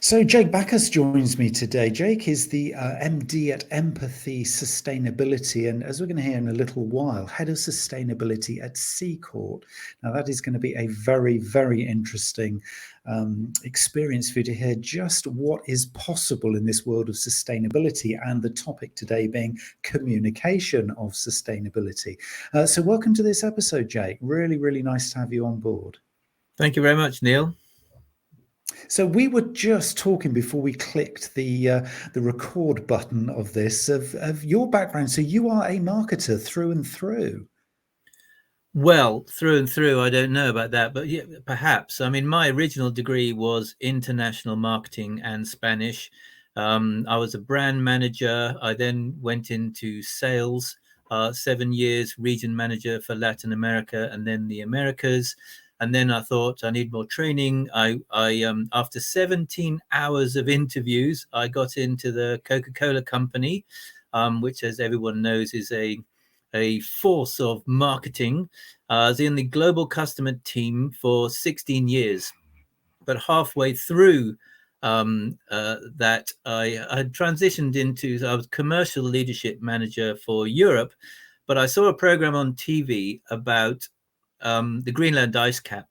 So Jake Backus joins me today. Jake is the MD at Empathy Sustainability, and as we're going to hear in a little while, Head of Sustainability at Seacourt. Now that is going to be a very, very interesting experience for you to hear just what is possible in this world of sustainability, and the topic today being communication of sustainability. So welcome to this episode, Jake. Really, really nice to have you on board. Thank you very much, Neil. So we were just talking before we clicked the record button of this of your background. So you are a marketer through and through. Well, through and through, I don't know about that, but yeah, perhaps. I mean, my original degree was international marketing and Spanish. I was a brand manager. I then went into sales, 7 years region manager for Latin America and then the Americas. And then I thought I need more training. I after 17 hours of interviews, I got into the Coca Cola company, which, as everyone knows, is a force of marketing. I was in the global customer team for 16 years, but halfway through that, I had transitioned into, I was commercial leadership manager for Europe, but I saw a program on TV about the Greenland ice cap.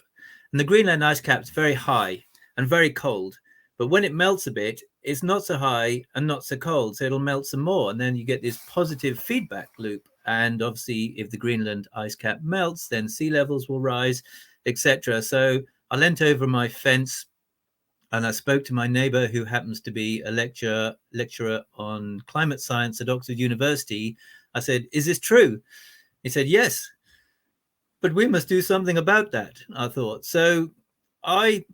And the Greenland ice cap is very high and very cold. But when it melts a bit, it's not so high and not so cold. So it'll melt some more. And then you get this positive feedback loop. And obviously, if the Greenland ice cap melts, then sea levels will rise, etc. So I leant over my fence and I spoke to my neighbor, who happens to be a lecturer on climate science at Oxford University. I said, "Is this true?" He said, "Yes, but we must do something about that," I thought. So I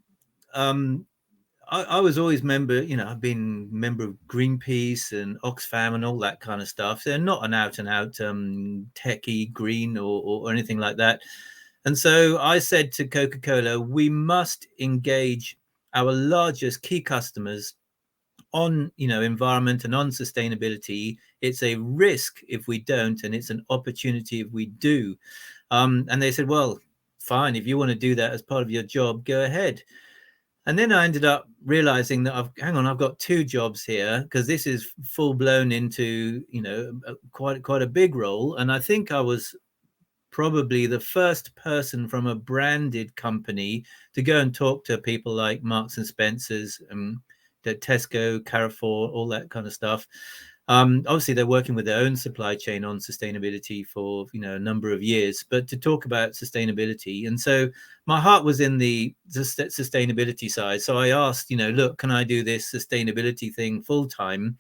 was always I've been member of Greenpeace and Oxfam and all that kind of stuff. They're not an out and out techie green or anything like that. And so I said to Coca Cola, we must engage our largest key customers on environment and on sustainability. It's a risk if we don't, and it's an opportunity if we do. And they said, well, fine, if you want to do that as part of your job, go ahead. And then I ended up realizing that I've got two jobs here, because this is full blown into, quite a big role. And I think I was probably the first person from a branded company to go and talk to people like Marks and Spencer's, Tesco, Carrefour, all that kind of stuff. Obviously, they're working with their own supply chain on sustainability for a number of years, but to talk about sustainability. And so my heart was in the sustainability side. So I asked, look, can I do this sustainability thing full time?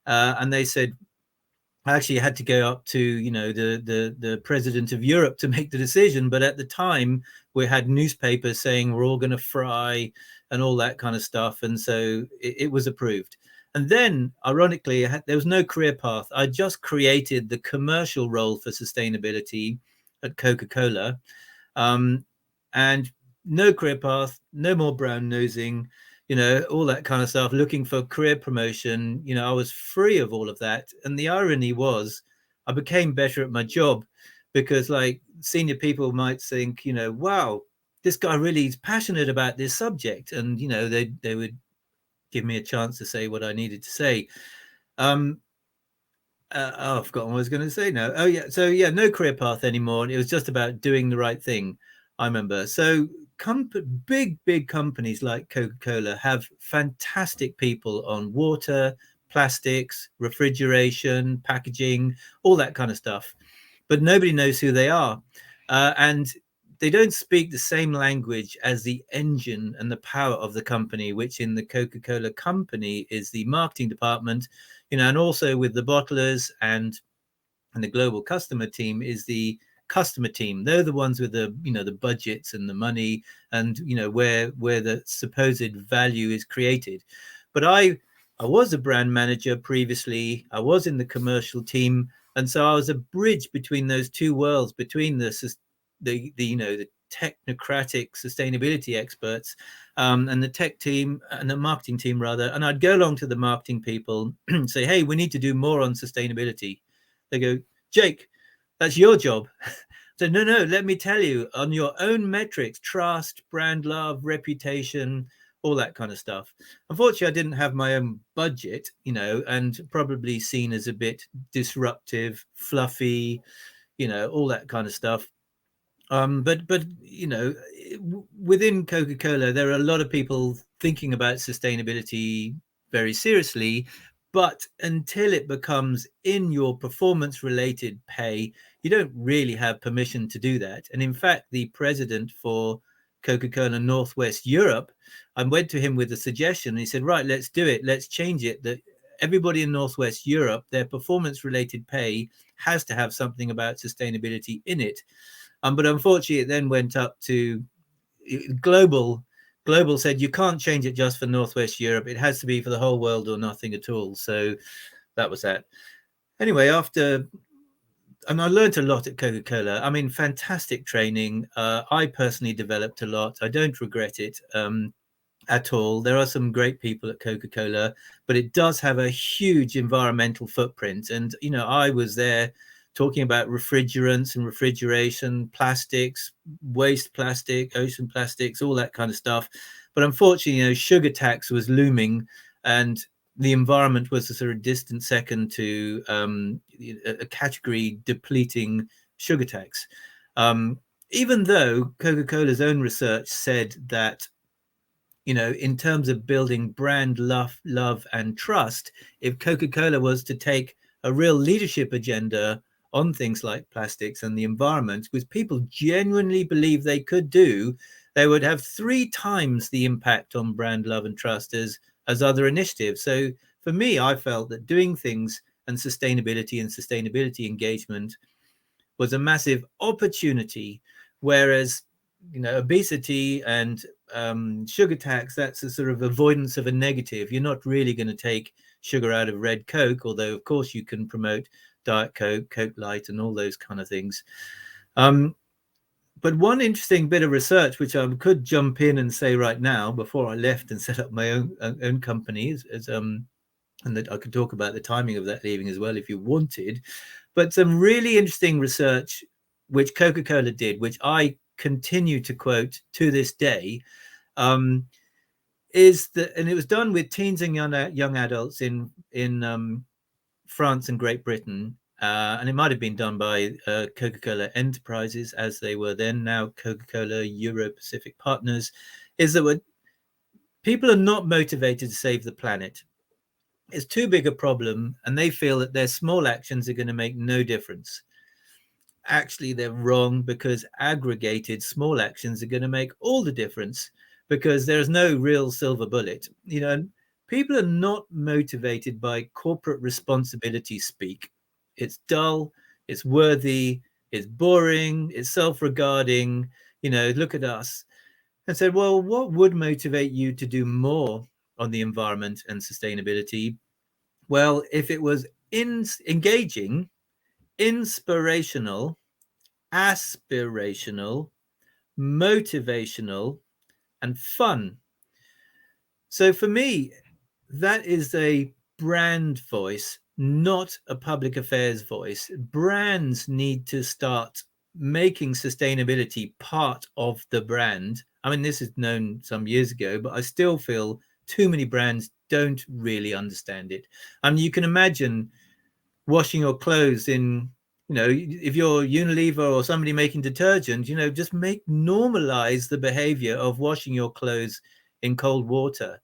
And they said, I actually had to go up to the president of Europe to make the decision. But at the time, we had newspapers saying we're all going to fry and all that kind of stuff. And so it was approved. And then, ironically, there was no career path. I just created the commercial role for sustainability at Coca Cola, and no career path, no more brown nosing, all that kind of stuff, looking for career promotion. I was free of all of that. And the irony was I became better at my job, because like senior people might think, wow, this guy really is passionate about this subject. And, they would give me a chance to say what I needed to say. I've forgotten what I was going to say now. Oh yeah. So yeah, no career path anymore. It was just about doing the right thing, I remember. So big companies like Coca-Cola have fantastic people on water, plastics, refrigeration, packaging, all that kind of stuff. But nobody knows who they are. And they don't speak the same language as the engine and the power of the company, which in the Coca Cola company is the marketing department, and also with the bottlers and the global customer team is the customer team. They're the ones with the the budgets and the money, and where the supposed value is created. But I was a brand manager previously. I was in the commercial team, and so I was a bridge between those two worlds, between the technocratic sustainability experts and the tech team and the marketing team rather. And I'd go along to the marketing people and say, hey, we need to do more on sustainability. They go, Jake, that's your job. So no, let me tell you, on your own metrics, trust, brand love, reputation, all that kind of stuff. Unfortunately, I didn't have my own budget, and probably seen as a bit disruptive, fluffy, all that kind of stuff. But within Coca-Cola, there are a lot of people thinking about sustainability very seriously, but until it becomes in your performance-related pay, you don't really have permission to do that. And in fact, the president for Coca-Cola Northwest Europe, I went to him with a suggestion, and he said, right, let's do it. Let's change it. That everybody in Northwest Europe, their performance-related pay has to have something about sustainability in it. But unfortunately, it then went up to global. Global said you can't change it just for Northwest Europe. It has to be for the whole world or nothing at all. So that was that. Anyway, and I learned a lot at Coca-Cola. I mean, fantastic training. I personally developed a lot. I don't regret it at all. There are some great people at Coca-Cola, but it does have a huge environmental footprint. And, I was there talking about refrigerants and refrigeration, plastics, waste plastic, ocean plastics, all that kind of stuff. But unfortunately, sugar tax was looming, and the environment was a sort of distant second to a category depleting sugar tax. Even though Coca-Cola's own research said that, in terms of building brand love and trust, if Coca-Cola was to take a real leadership agenda on things like plastics and the environment, which people genuinely believe they could do, they would have 3 times the impact on brand love and trust as other initiatives. So for me, I felt that doing things and sustainability engagement was a massive opportunity, whereas obesity and sugar tax, that's a sort of avoidance of a negative. You're not really going to take sugar out of red Coke, although of course you can promote Diet Coke, Coke Light, and all those kind of things. But one interesting bit of research, which I could jump in and say right now before I left and set up my own company, and that I could talk about the timing of that leaving as well if you wanted. But some really interesting research which Coca-Cola did, which I continue to quote to this day, is that, and it was done with teens and young adults in France and Great Britain, and it might have been done by Coca-Cola Enterprises, as they were then, now Coca-Cola Euro-Pacific Partners, is that people are not motivated to save the planet. It's too big a problem, and they feel that their small actions are going to make no difference. Actually, they're wrong, because aggregated small actions are going to make all the difference, because there's no real silver bullet. People are not motivated by corporate responsibility speak. It's dull, it's worthy, it's boring, it's self-regarding. Look at us. And said, well, what would motivate you to do more on the environment and sustainability? Well, if it was engaging, inspirational, aspirational, motivational, and fun. So for me, that is a brand voice, not a public affairs voice. Brands need to start making sustainability part of the brand. I mean, this is known some years ago, but I still feel too many brands don't really understand it. I mean, you can imagine washing your clothes in, if you're Unilever or somebody making detergent, just normalize the behavior of washing your clothes in cold water.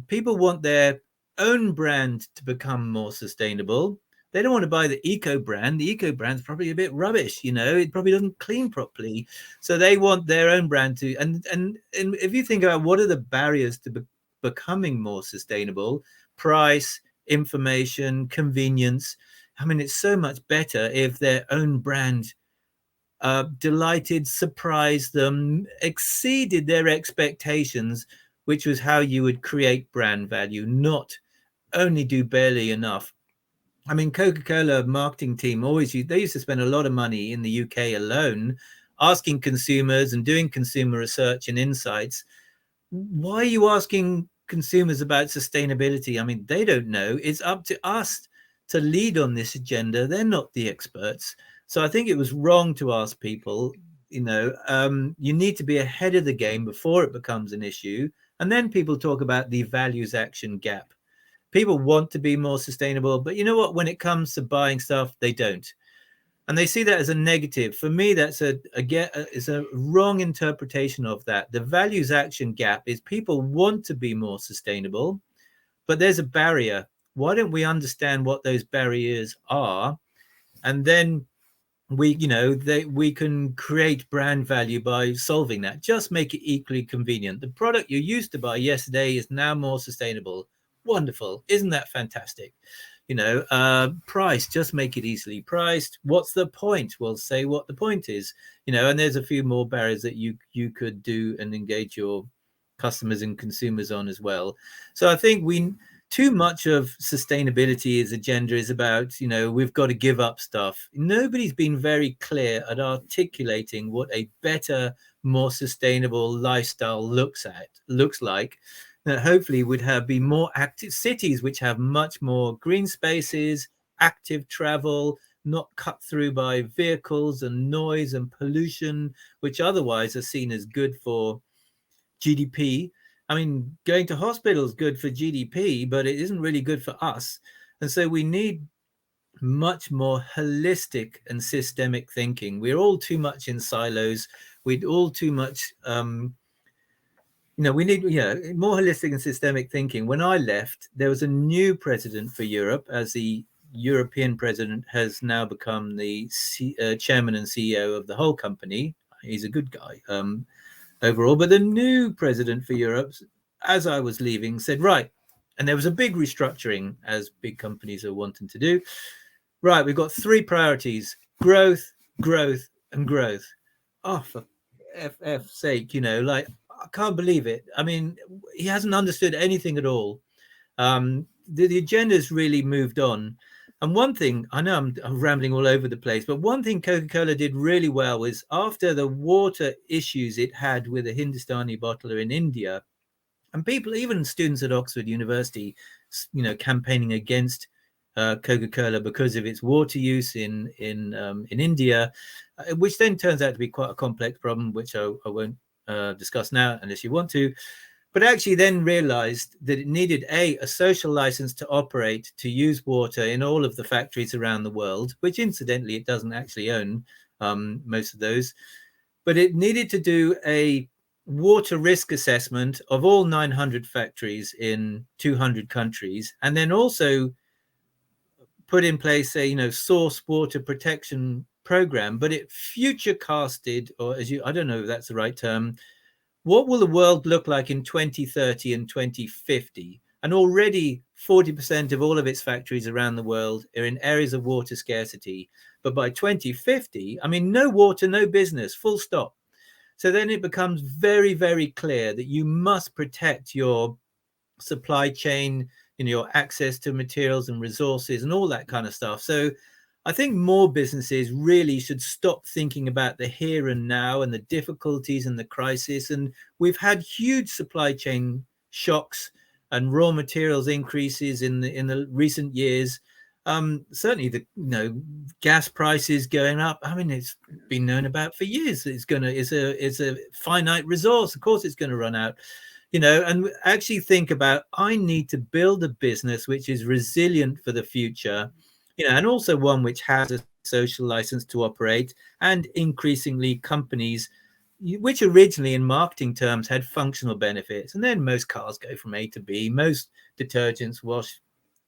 People want their own brand to become more sustainable. They don't want to buy the eco brand. The eco brand's probably a bit rubbish. It probably doesn't clean properly. So they want their own brand to, and if you think about what are the barriers to becoming more sustainable, price, information, convenience. I mean, it's so much better if their own brand delighted, surprised them, exceeded their expectations, which was how you would create brand value, not only do barely enough. I mean, Coca-Cola marketing team they used to spend a lot of money in the UK alone asking consumers and doing consumer research and insights. Why are you asking consumers about sustainability? I mean, they don't know. It's up to us to lead on this agenda. They're not the experts. So I think it was wrong to ask people, you need to be ahead of the game before it becomes an issue. And then people talk about the values action gap. People want to be more sustainable, but you know what? When it comes to buying stuff, they don't. And they see that as a negative. For me, that's a wrong interpretation of that. The values action gap is people want to be more sustainable, but there's a barrier. Why don't we understand what those barriers are? And then we can create brand value by solving that. Just make it equally convenient. The product you used to buy yesterday is now more sustainable. Wonderful. Isn't that fantastic? Price, just make it easily priced. What's the point? We'll say what the point is, and there's a few more barriers that you could do and engage your customers and consumers on as well. So I think too much of sustainability as agenda is about, we've got to give up stuff. Nobody's been very clear at articulating what a better, more sustainable lifestyle looks like. That hopefully would be more active cities, which have much more green spaces, active travel, not cut through by vehicles and noise and pollution, which otherwise are seen as good for GDP. I mean, going to hospital is good for GDP, but it isn't really good for us. And so we need much more holistic and systemic thinking. We're all too much in silos. We're all too much, we need more holistic and systemic thinking. When I left, there was a new president for Europe, as the European president has now become the chairman and CEO of the whole company. He's a good guy. Overall, but the new president for Europe, as I was leaving, said, right, and there was a big restructuring, as big companies are wanting to do. Right, we've got 3 priorities: growth, growth, and growth. Oh, for F's sake, I can't believe it. I mean, he hasn't understood anything at all. The agenda's really moved on. And one thing, I know I'm rambling all over the place, but one thing Coca Cola did really well was, after the water issues it had with a Hindustani bottler in India, and people, even students at Oxford University, campaigning against Coca Cola because of its water use in India, which then turns out to be quite a complex problem, which I won't discuss now unless you want to. But actually then realized that it needed a social license to operate, to use water in all of the factories around the world, which incidentally it doesn't actually own, most of those. But it needed to do a water risk assessment of all 900 factories in 200 countries, and then also put in place a source water protection program. But it future casted, or I don't know if that's the right term, what will the world look like in 2030 and 2050? And already 40% of all of its factories around the world are in areas of water scarcity. But by 2050, I mean, no water, no business, full stop. So then it becomes very, very clear that you must protect your supply chain, your access to materials and resources and all that kind of stuff. So I think more businesses really should stop thinking about the here and now and the difficulties and the crisis. And we've had huge supply chain shocks and raw materials increases in the recent years. Certainly the gas prices going up. I mean, it's been known about for years. It's a finite resource. Of course, it's going to run out. And actually think about, I need to build a business which is resilient for the future. And also one which has a social license to operate, and increasingly companies which originally in marketing terms had functional benefits. And then most cars go from A to B, most detergents wash,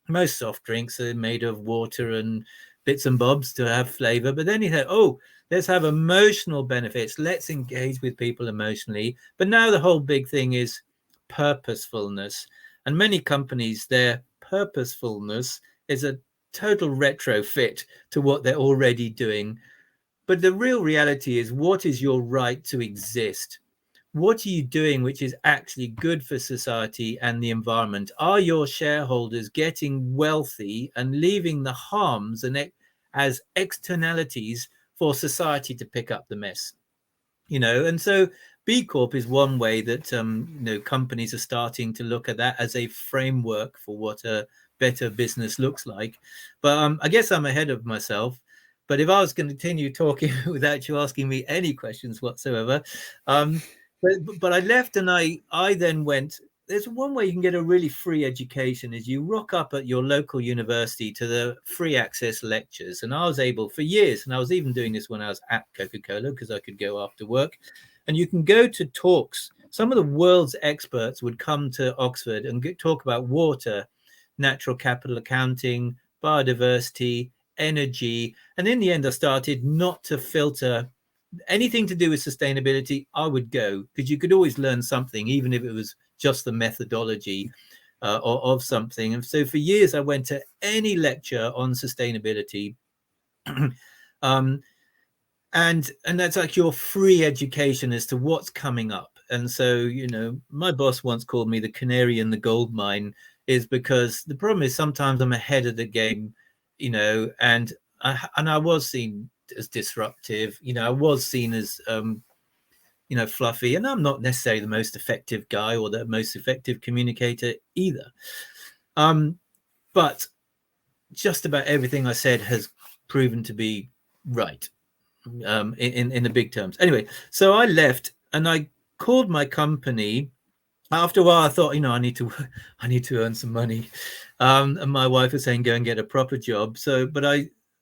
most soft drinks are made of water and bits and bobs to have flavor. But then you say, oh, let's have emotional benefits. Let's engage with people emotionally. But now the whole big thing is purposefulness. And many companies, their purposefulness is a total retrofit to what they're already doing. But the real reality is, what is your right to exist? What are you doing which is actually good for society and the environment? Are your shareholders getting wealthy and leaving the harms and as externalities for society to pick up the mess? And so B Corp is one way that companies are starting to look at that as a framework for what a better business looks like. But I guess I'm ahead of myself. But if I was going to continue talking without you asking me any questions whatsoever, so but I left, and I then went. There's one way you can get a really free education is you rock up at your local university to the free access lectures. And I was able for years, and I was even doing this when I was at Coca Cola because I could go after work. And you can go to talks. Some of the world's experts would come to Oxford and talk about water, natural capital accounting, biodiversity, energy. And in the end, I started not to filter anything to do with sustainability. I would go because you could always learn something, even if it was just the methodology of something. And so for years, I went to any lecture on sustainability. And that's like your free education as to what's coming up. And so, my boss once called me the canary in the gold mine, is because the problem is sometimes I'm ahead of the game, and I was seen as disruptive. I was seen as fluffy, and I'm not necessarily the most effective guy or the most effective communicator either. But just about everything I said has proven to be right, in the big terms. Anyway, so I left and I called my company. After a while, I thought, I need to earn some money. And my wife was saying, go and get a proper job. So, but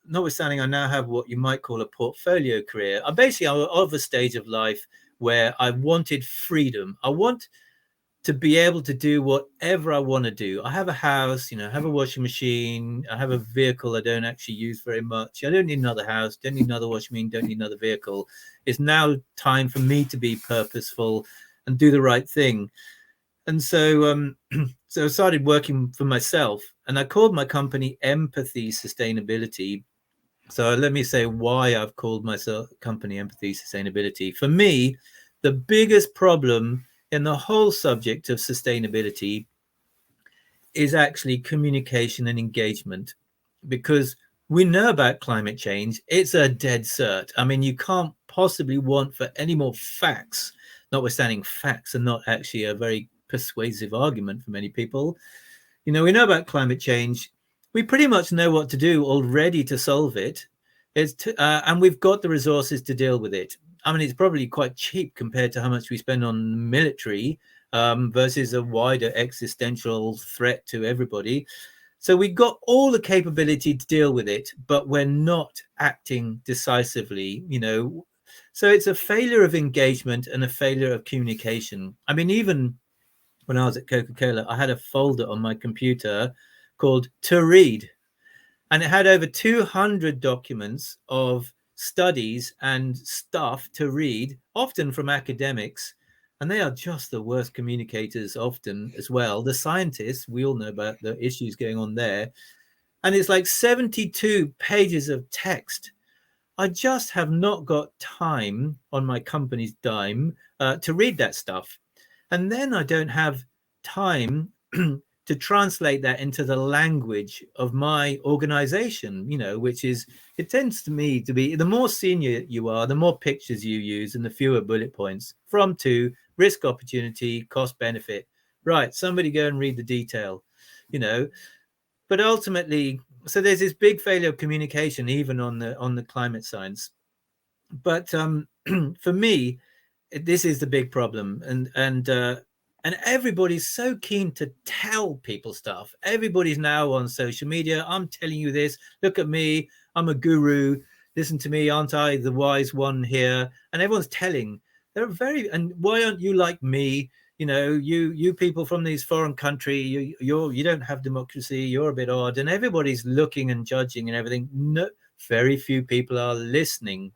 notwithstanding, I now have what you might call a portfolio career. I'm of a stage of life where I wanted freedom. I want to be able to do whatever I want to do. I have a house, I have a washing machine, I have a vehicle I don't actually use very much. I don't need another house, don't need another washing machine, don't need another vehicle. It's now time for me to be purposeful and do the right thing. And so, so I started working for myself, and I called my company Empathy Sustainability. So let me say why I've called myself company Empathy Sustainability. For me, the biggest problem in the whole subject of sustainability is actually communication and engagement, because we know about climate change. It's a dead cert. I mean, you can't possibly want for any more facts, notwithstanding facts are not actually a very persuasive argument for many people. We know about climate change. We pretty much know what to do already to solve it. And we've got the resources to deal with it. I mean, it's probably quite cheap compared to how much we spend on military versus a wider existential threat to everybody. So we've got all the capability to deal with it, but we're not acting decisively, So it's a failure of engagement and a failure of communication. I mean, even when I was at Coca Cola, I had a folder on my computer called To Read, and it had over 200 documents of studies and stuff to read, often from academics. And they are just the worst communicators often as well. The scientists, we all know about the issues going on there. And it's like 72 pages of text. I just have not got time on my company's dime to read that stuff. And then I don't have time to translate that into the language of my organization, which is, it tends to me to be, the more senior you are, the more pictures you use and the fewer bullet points. From to risk, opportunity, cost, benefit. Right, somebody go and read the detail, But ultimately, so there's this big failure of communication, even on the climate science. But for me, this is the big problem, and everybody's so keen to tell people stuff. Everybody's now on social media. I'm telling you this. Look at me. I'm a guru. Listen to me. Aren't I the wise one here? And everyone's telling. And why aren't you like me? You people from these foreign countries, you don't have democracy. You're a bit odd. And everybody's looking and judging and everything. No, very few people are listening.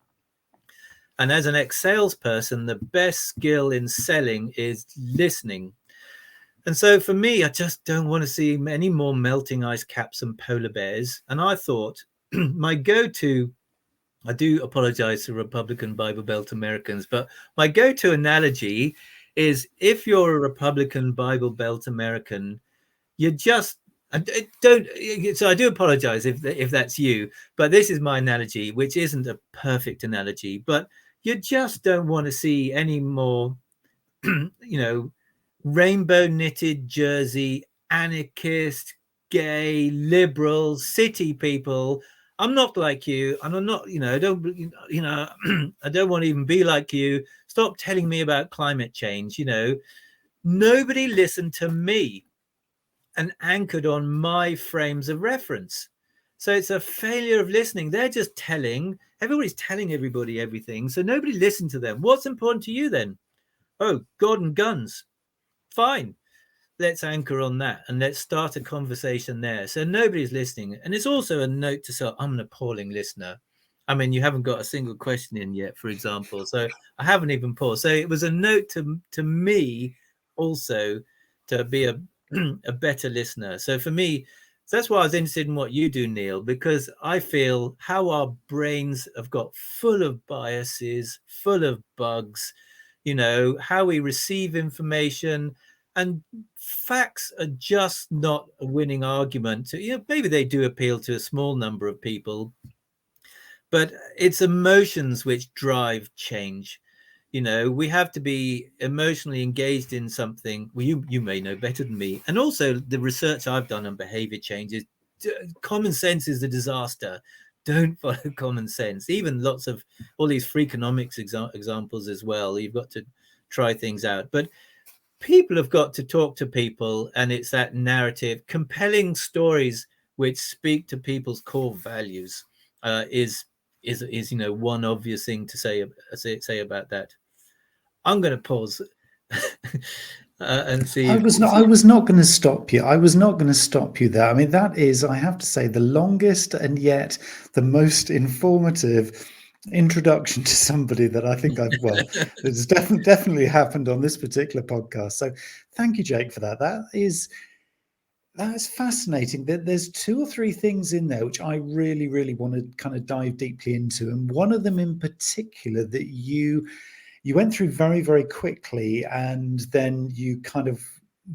And as an ex-salesperson, the best skill in selling is listening. And so for me, I just don't want to see any more melting ice caps and polar bears. And I thought my go-to, I do apologize to Republican Bible Belt Americans, but my go-to analogy is, if you're a Republican Bible Belt American, you just don't. So I do apologize if that's you, but this is my analogy, which isn't a perfect analogy, but you just don't want to see any more, rainbow knitted jersey, anarchist, gay, liberal, city people. I'm not like you, and I'm not, I don't, I don't want to even be like you. Stop stop telling me about climate change. Nobody listened to me and anchored on my frames of reference. So it's a failure of listening. They're just everybody's telling everybody everything. So nobody listened to them. What's important to you then? Oh, God and guns. Fine. Let's anchor on that and let's start a conversation there. So nobody's listening. And it's also a note to self. I'm an appalling listener. I mean, you haven't got a single question in yet, for example. So I haven't even paused. So it was a note to me also to be a better listener. So for me, that's why I was interested in what you do, Neil, because I feel how our brains have got full of biases, full of bugs, how we receive information, and facts are just not a winning argument. Maybe they do appeal to a small number of people, but it's emotions which drive change. We have to be emotionally engaged in something. Well, you may know better than me. And also the research I've done on behavior changes, common sense is a disaster. Don't follow common sense. Even lots of all these Freakonomics examples as well. You've got to try things out. But people have got to talk to people, and it's that narrative, compelling stories which speak to people's core values is one obvious thing to say about that. I'm going to pause and see. I was not going to stop you. I was not going to stop you there. I mean, that is, I have to say, the longest and yet the most informative introduction to somebody that I think it's definitely happened on this particular podcast. So thank you, Jake, for that. That is fascinating. There's 2 or 3 things in there which I really, really want to kind of dive deeply into. And one of them in particular that you went through very, very quickly, and then you kind of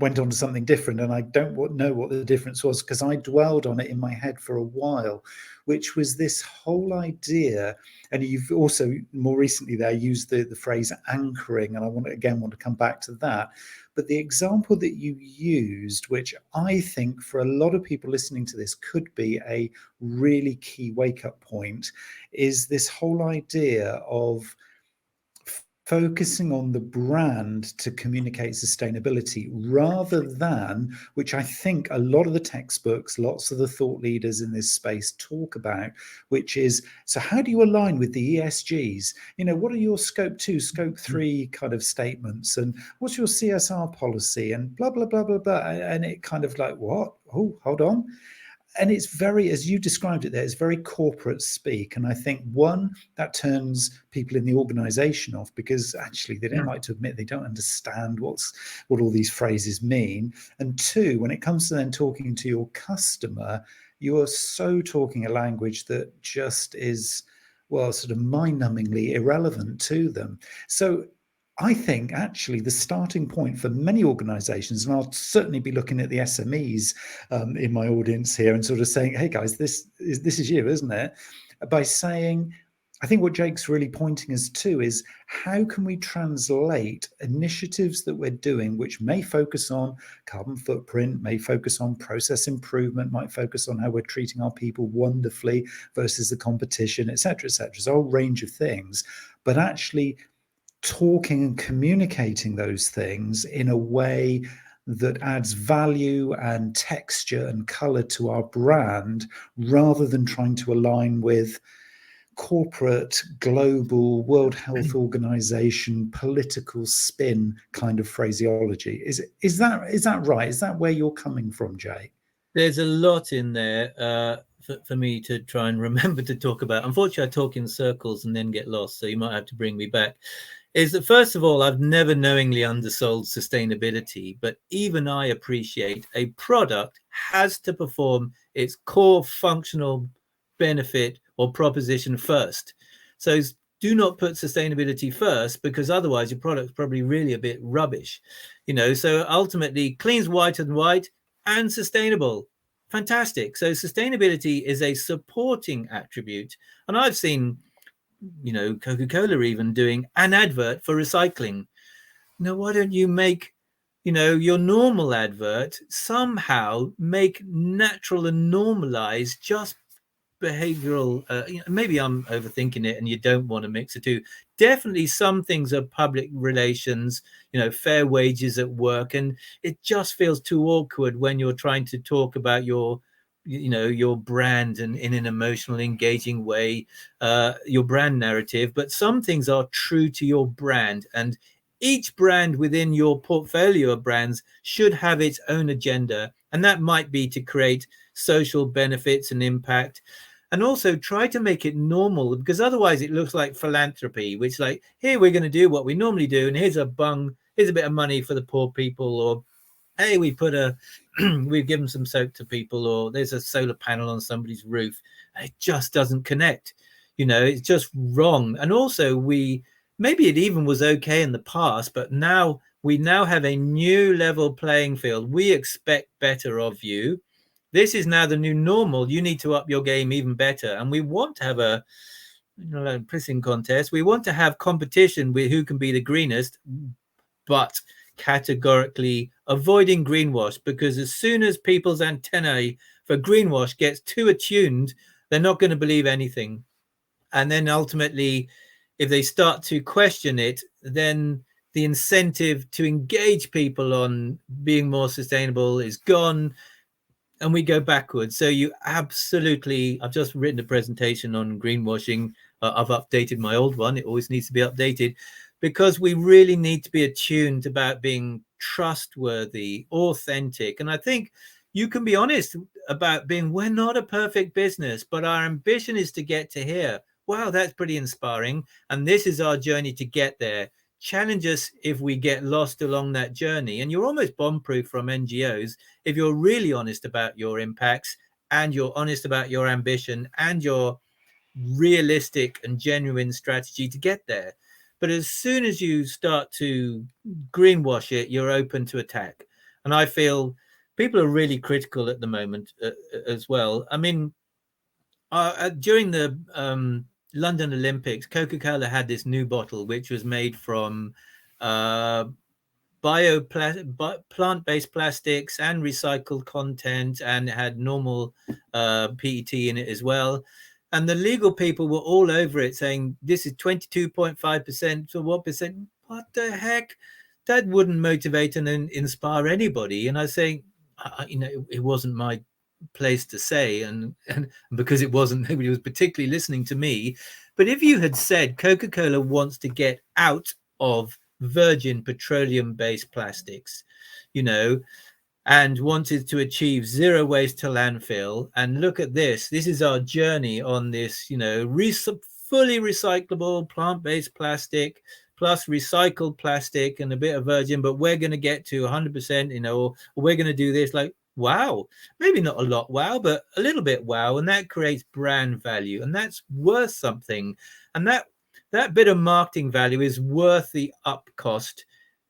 went on to something different. And I don't know what the difference was, because I dwelled on it in my head for a while, which was this whole idea. And you've also more recently there used the phrase anchoring, and I want to come back to that. But the example that you used, which I think for a lot of people listening to this could be a really key wake-up point, is this whole idea of focusing on the brand to communicate sustainability, rather than, which I think a lot of the textbooks, lots of the thought leaders in this space talk about, which is, so how do you align with the ESGs? What are your scope 2, scope 3 kind of statements? And what's your CSR policy? And blah, blah, blah, blah, blah. And it kind of like, what? Oh, hold on. And it's very, as you described it there, it's very corporate speak. And I think, one, that turns people in the organization off, because actually they don't like to admit they don't understand what all these phrases mean. And 2, when it comes to then talking to your customer, you are so talking a language that just is, well, sort of mind-numbingly irrelevant to them. So I think actually the starting point for many organizations, and I'll certainly be looking at the SMEs in my audience here and sort of saying, hey guys, this is you, isn't it? By saying, I think what Jake's really pointing us to is, how can we translate initiatives that we're doing, which may focus on carbon footprint, may focus on process improvement, might focus on how we're treating our people wonderfully versus the competition, et cetera, et cetera. There's a whole range of things, but actually talking and communicating those things in a way that adds value and texture and color to our brand, rather than trying to align with corporate, global, World Health Organization, political spin kind of phraseology. Is that right? Is that where you're coming from, Jay? There's a lot in there for me to try and remember to talk about. Unfortunately, I talk in circles and then get lost, so you might have to bring me back. Is that, first of all, I've never knowingly undersold sustainability, but even I appreciate a product has to perform its core functional benefit or proposition first. So do not put sustainability first, because otherwise your product's probably really a bit rubbish. So ultimately, clean's whiter than white and sustainable. Fantastic. So sustainability is a supporting attribute. And I've seen Coca Cola even doing an advert for recycling. Why don't you make your normal advert somehow make natural and normalized just behavioral, maybe I'm overthinking it and you don't want to mix the two. Definitely some things are public relations, fair wages at work, and it just feels too awkward when you're trying to talk about your brand and in an emotional, engaging way, your brand narrative. But some things are true to your brand, and each brand within your portfolio of brands should have its own agenda, and that might be to create social benefits and impact, and also try to make it normal, because otherwise it looks like philanthropy, which, like, here we're going to do what we normally do, and here's a bit of money for the poor people, or hey, we put we've given some soap to people, or there's a solar panel on somebody's roof. It just doesn't connect. It's just wrong. And also, maybe it even was okay in the past, but now we have a new level playing field. We expect better of you. This is now the new normal. You need to up your game even better. And we want to have a pissing contest. We want to have competition with who can be the greenest, but categorically avoiding greenwash, because as soon as people's antennae for greenwash gets too attuned, they're not going to believe anything. And then ultimately, if they start to question it, then the incentive to engage people on being more sustainable is gone, and we go backwards. So I've just written a presentation on greenwashing. I've updated my old one. It always needs to be updated, because we really need to be attuned about being trustworthy, authentic. And I think you can be honest about we're not a perfect business, but our ambition is to get to here. Wow, that's pretty inspiring. And this is our journey to get there. Challenge us if we get lost along that journey. And you're almost bomb-proof from NGOs if you're really honest about your impacts, and you're honest about your ambition and your realistic and genuine strategy to get there. But as soon as you start to greenwash it, you're open to attack. And I feel people are really critical at the moment as well. I mean, during the London Olympics, Coca Cola had this new bottle which was made from plant-based plastics and recycled content, and it had normal PET in it as well. And the legal people were all over it, saying this is 22.5%. So what percent? What the heck? That wouldn't motivate and inspire anybody. And I say, it wasn't my place to say, and because it wasn't, nobody was particularly listening to me. But if you had said Coca-Cola wants to get out of virgin petroleum-based plastics, and wanted to achieve zero waste to landfill, and look at this is our journey on this, fully recyclable plant-based plastic plus recycled plastic and a bit of virgin, but we're going to get to 100%, or we're going to do this, like, wow, maybe not a lot wow, but a little bit wow, and that creates brand value, and that's worth something. And that bit of marketing value is worth the up cost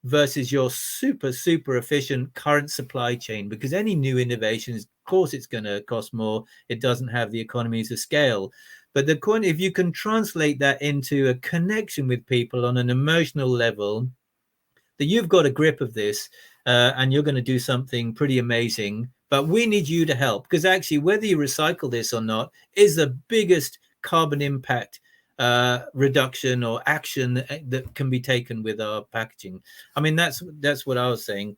versus your super efficient current supply chain, because any new innovation, of course, it's going to cost more. It doesn't have the economies of scale. But if you can translate that into a connection with people on an emotional level, that you've got a grip of this, and you're going to do something pretty amazing, but we need you to help, because actually whether you recycle this or not is the biggest carbon impact reduction or action that can be taken with our packaging. I mean, that's what I was saying,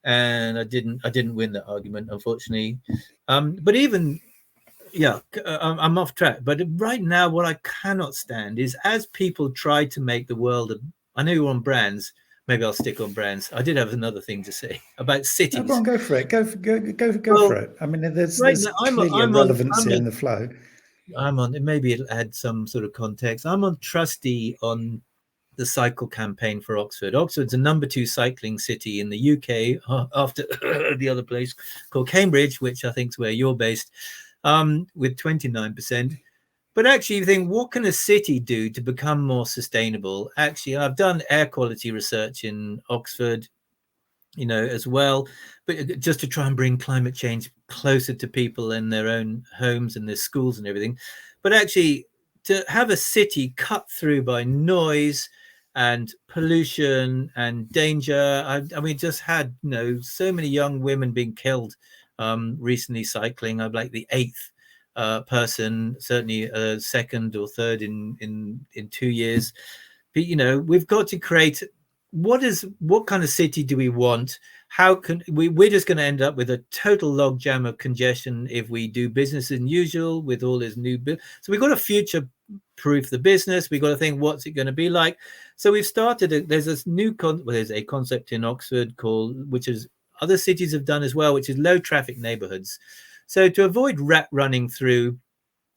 and I didn't win that argument, unfortunately. But even I'm off track. But right now, what I cannot stand is, as people try to make the world I know you're on brands. Maybe I'll stick on brands. I did have another thing to say about cities. No, go for it. Go for it. I mean, there's clearly a relevancy in the flow. Maybe it'll add some sort of context. I'm on trustee on the cycle campaign for Oxford. Oxford's a number 2 cycling city in the UK, after the other place called Cambridge, which I think is where you're based, with 29%. But actually, you think, what can a city do to become more sustainable? Actually, I've done air quality research in Oxford, as well, but just to try and bring climate change closer to people in their own homes and their schools and everything. But actually, to have a city cut through by noise and pollution and danger, I mean, just had so many young women being killed recently cycling. I'm like the 8th person, certainly second or third in 2 years. But we've got to create what kind of city do we want? How can we're just going to end up with a total logjam of congestion if we do business as usual with all this new so we've got to future proof the business. We've got to think, what's it going to be like? So we've started there's this there's a concept in Oxford called, which is other cities have done as well, which is low traffic neighborhoods. So to avoid rat running through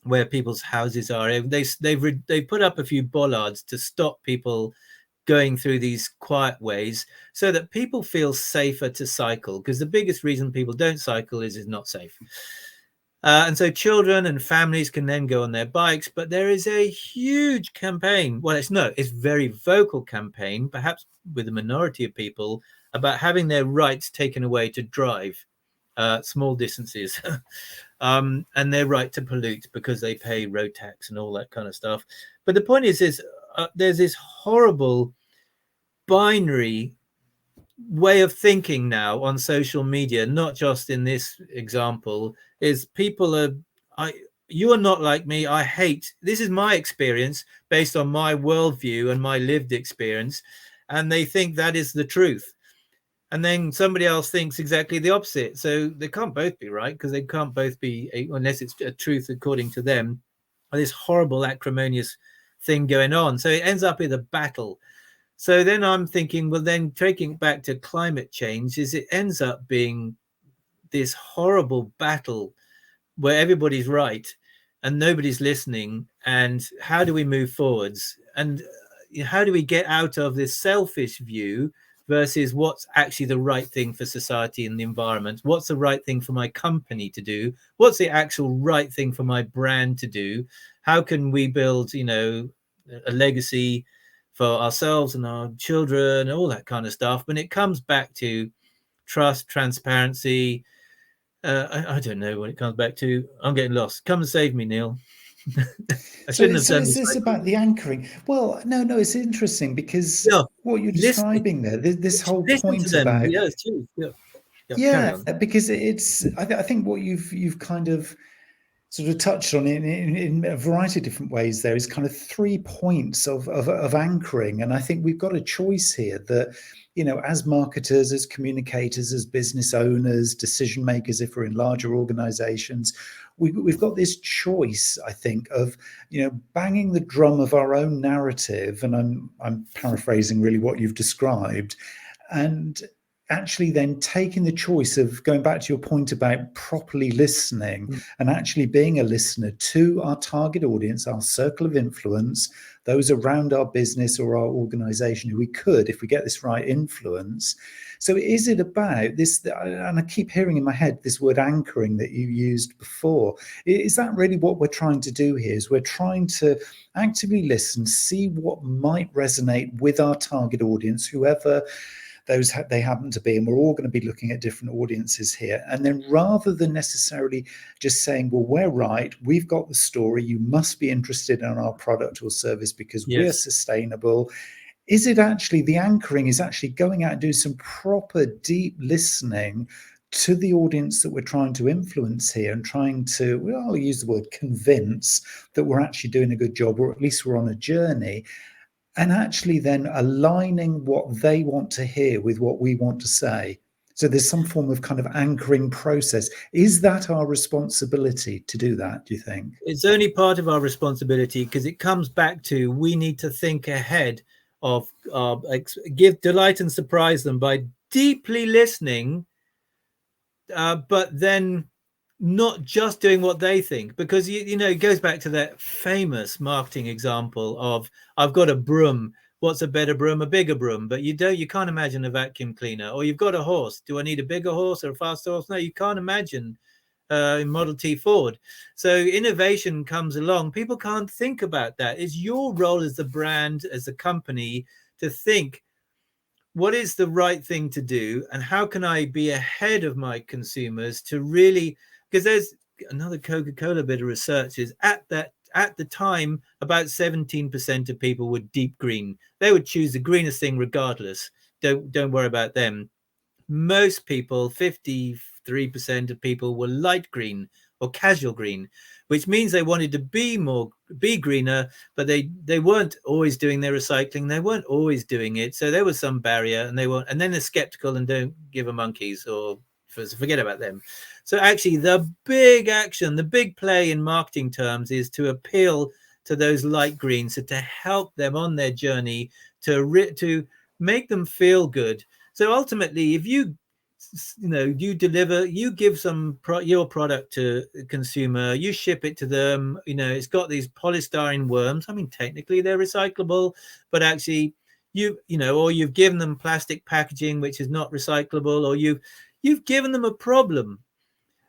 where people's houses are, they've put up a few bollards to stop people going through these quiet ways so that people feel safer to cycle, because the biggest reason people don't cycle is it's not safe. And so children and families can then go on their bikes, but there is a huge campaign. Well, it's very vocal campaign, perhaps with a minority of people, about having their rights taken away to drive small distances and their right to pollute because they pay road tax and all that kind of stuff. But the point is there's this horrible binary way of thinking now on social media, not just in this example, is people you are not like me. I hate, this is my experience based on my worldview and my lived experience, and they think that is the truth. And then somebody else thinks exactly the opposite. So they can't both be right, because they can't both be, unless it's a truth according to them, this horrible acrimonious thing going on. So it ends up in a battle. So then I'm thinking, well, then taking it back to climate change, it ends up being this horrible battle where everybody's right and nobody's listening. And how do we move forwards? And how do we get out of this selfish view versus what's actually the right thing for society and the environment? What's the right thing for my company to do? What's the actual right thing for my brand to do? How can we build, a legacy for ourselves and our children, all that kind of stuff? When it comes back to trust, transparency, I don't know what it comes back to. I'm getting lost. Come and save me, Neil. I shouldn't have done is this. this about the anchoring? Well, no, it's interesting because what you're Listen, describing there, this whole listen to point them. about Yeah, it's true. Carry on. because I think what you've kind of sort of touched on in a variety of different ways there is kind of 3 points of anchoring. And I think we've got a choice here that, as marketers, as communicators, as business owners, decision makers, if we're in larger organizations, we've got this choice, I think, of, banging the drum of our own narrative. And I'm paraphrasing really what you've described, and actually then taking the choice of going back to your point about properly listening and actually being a listener to our target audience, our circle of influence, those around our business or our organization who we could, if we get this right, influence. So is it about this? And I keep hearing in my head this word anchoring that you used before. Is that really what we're trying to do here? Is we're trying to actively listen, see what might resonate with our target audience, whoever they happen to be, and we're all going to be looking at different audiences here. And then rather than necessarily just saying, well, we're right, we've got the story, you must be interested in our product or service because we're sustainable. Is it actually, the anchoring is actually going out and doing some proper deep listening to the audience that we're trying to influence here, and trying to, well, I'll use the word convince, that we're actually doing a good job, or at least we're on a journey, and actually then aligning what they want to hear with what we want to say. So there's some form of kind of anchoring process. Is that our responsibility to do that, do you think? It's only part of our responsibility, because it comes back to, we need to think ahead of give, delight and surprise them by deeply listening, but then not just doing what they think, because it goes back to that famous marketing example of, I've got a broom, what's a better broom? A bigger broom. But you can't imagine a vacuum cleaner. Or you've got a horse, do I need a bigger horse or a faster horse? No, you can't imagine in Model T Ford. So innovation comes along, people can't think about that. It's your role as the brand, as a company, to think, what is the right thing to do, and how can I be ahead of my consumers to really, because there's another Coca Cola bit of research is at the time, about 17% of people were deep green. They would choose the greenest thing regardless. Don't worry about them. Most people, 53% of people, were light green or casual green, which means they wanted to be greener, but they weren't always doing their recycling. They weren't always doing it. So there was some barrier, and and then they're skeptical and don't give a monkeys, or forget about them. So actually the big action, the big play in marketing terms is to appeal to those light greens, so to help them on their journey, to make them feel good. So ultimately, if you deliver, you give your product to a consumer, you ship it to them, it's got these polystyrene worms. I mean, technically they're recyclable, but actually or you've given them plastic packaging which is not recyclable, or you've given them a problem.